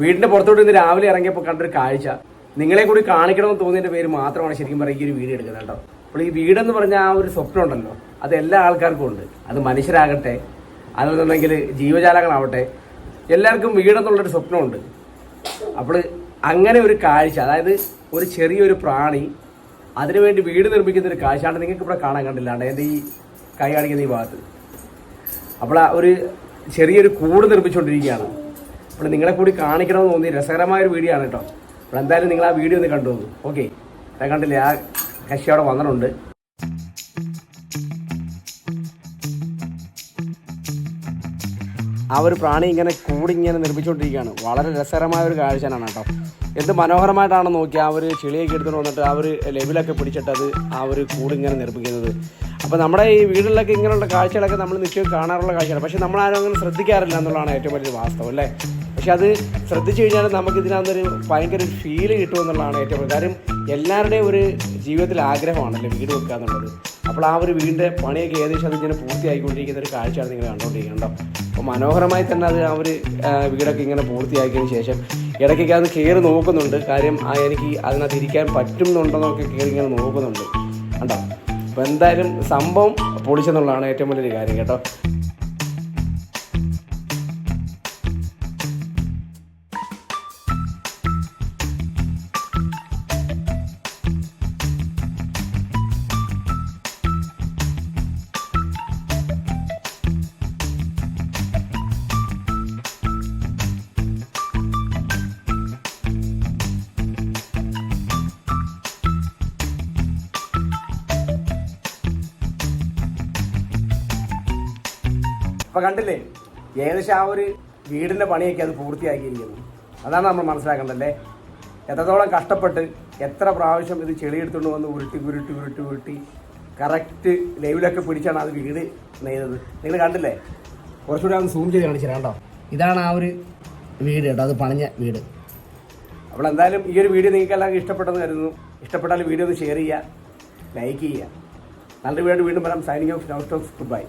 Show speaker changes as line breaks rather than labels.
വീടിന്റെ പുറത്തോട്ട് ഇന്ന് രാവിലെ ഇറങ്ങിയപ്പോൾ കണ്ടൊരു കാഴ്ച നിങ്ങളെ കൂടി കാണിക്കണമെന്ന് തോന്നിയതിന്റെ പേര് മാത്രമാണ് ശരിക്കും പറയുക ഈ ഒരു വീഡിയോ എടുക്കുന്നത് കേട്ടോ. അപ്പോൾ ഈ വീടെന്ന് പറഞ്ഞ ആ ഒരു സ്വപ്നം ഉണ്ടല്ലോ, അത് എല്ലാ ആൾക്കാർക്കും ഉണ്ട്. അത് മനുഷ്യരാകട്ടെ, അതെന്നുണ്ടെങ്കിൽ ജീവജാലങ്ങളാവട്ടെ, എല്ലാവർക്കും വീടെന്നുള്ളൊരു സ്വപ്നമുണ്ട്. അപ്പോൾ അങ്ങനെ ഒരു കാഴ്ച, അതായത് ഒരു ചെറിയൊരു പ്രാണി അതിനുവേണ്ടി വീട് നിർമ്മിക്കുന്ന ഒരു കാഴ്ചയാണ് നിങ്ങൾക്ക് ഇവിടെ കാണാൻ കണ്ടില്ലാണ്ട് എൻ്റെ ഈ കൈ കാണിക്കുന്ന ഈ ഭാഗത്ത്. അപ്പോൾ ഒരു ചെറിയൊരു കൂട് നിർമ്മിച്ചുകൊണ്ടിരിക്കുകയാണ്. അപ്പോൾ നിങ്ങളെ കൂടി കാണിക്കണമെന്ന് തോന്നി രസകരമായൊരു വീഡിയോ ആണ് കേട്ടോ. അപ്പോൾ എന്തായാലും നിങ്ങൾ ആ വീഡിയോ ഒന്ന് കണ്ടു. ഓക്കെ, ഞാൻ കണ്ടില്ലേ, ആ കക്ഷി അവിടെ വന്നിട്ടുണ്ട്. ആ ഒരു പ്രാണി ഇങ്ങനെ കൂടിങ്ങനെ നിർമ്മിച്ചുകൊണ്ടിരിക്കുകയാണ്. വളരെ രസകരമായ ഒരു കാഴ്ചയാണ് കേട്ടോ. എന്ത് മനോഹരമായിട്ടാണ് നോക്കി ആ ഒരു ചെളിയൊക്കെ എടുത്തുകൊണ്ട് വന്നിട്ട് ആ ഒരു ലെവലൊക്കെ പിടിച്ചിട്ട് അത് ആ ഒരു കൂടിങ്ങനെ നിർമ്മിക്കുന്നത്. അപ്പോൾ നമ്മുടെ ഈ വീടുകളിലൊക്കെ ഇങ്ങനെയുള്ള കാഴ്ചകളൊക്കെ നമ്മൾ നിശ്ചയം കാണാറുള്ള കാഴ്ചയാണ്. പക്ഷേ നമ്മളാരും അങ്ങനെ ശ്രദ്ധിക്കാറില്ല എന്നുള്ളതാണ് ഏറ്റവും വലിയ വാസ്തവം അല്ലേ. പക്ഷെ അത് ശ്രദ്ധിച്ചു കഴിഞ്ഞാൽ നമുക്ക് ഇതിനകത്തൊരു ഭയങ്കര ഒരു ഫീല് കിട്ടുമെന്നുള്ളതാണ് ഏറ്റവും വലിയ കാര്യം. എല്ലാവരുടെയും ഒരു ജീവിതത്തിൽ ആഗ്രഹമാണല്ലേ വീട് വെക്കുക എന്നുള്ളത്. അപ്പോൾ ആ ഒരു വീടിൻ്റെ പണിയൊക്കെ ഏകദേശം അതിങ്ങനെ പൂർത്തിയായിക്കൊണ്ടിരിക്കുന്ന ഒരു കാഴ്ചയാണ് നിങ്ങൾ കണ്ടുകൊണ്ടിരിക്കുന്നുണ്ടോ. അപ്പോൾ മനോഹരമായി തന്നെ അത് ആ ഒരു വീടൊക്കെ ഇങ്ങനെ പൂർത്തിയാക്കിയതിന് ശേഷം ഇടയ്ക്കൊക്കെ അത് കയറി നോക്കുന്നുണ്ട്. കാര്യം എനിക്ക് അതിനകത്ത് ഇരിക്കാൻ പറ്റുന്നുണ്ടെന്നൊക്കെ കയറി ഇങ്ങനെ നോക്കുന്നുണ്ട് കണ്ടോ. അപ്പോൾ എന്തായാലും സംഭവം പൊളിച്ചെന്നുള്ളതാണ് ഏറ്റവും വലിയൊരു കാര്യം കേട്ടോ. അപ്പോൾ കണ്ടില്ലേ, ഏകദേശം ആ ഒരു വീടിൻ്റെ പണിയൊക്കെ അത് പൂർത്തിയാക്കിയിരിക്കുന്നു. അതാണ് നമ്മൾ മനസ്സിലാക്കേണ്ടല്ലേ. എത്രത്തോളം കഷ്ടപ്പെട്ട് എത്ര പ്രാവശ്യം ഇത് ചെളിയെടുത്തുകൊണ്ട് വന്ന് ഉരുട്ടി കറക്റ്റ് ലെവലൊക്കെ പിടിച്ചാണ് അത് വീട് നെയ്തത്. നിങ്ങൾ കണ്ടില്ലേ, കുറച്ചുകൂടി ഒന്ന് സൂം ചെയ്ത് കാണിച്ചു കേട്ടോ. ഇതാണ് ആ ഒരു വീട് കേട്ടോ, അത് പണിഞ്ഞ വീട്. അപ്പോൾ എന്തായാലും ഈ ഒരു വീഡിയോ നിങ്ങൾക്ക് എല്ലാവർക്കും ഇഷ്ടപ്പെട്ടെന്ന് കരുതുന്നു. ഇഷ്ടപ്പെട്ടാൽ വീഡിയോ ഒന്ന് ഷെയർ ചെയ്യുക, ലൈക്ക് ചെയ്യുക. നല്ലൊരു വീണ്ടും വരാം. Signing off. Good bye.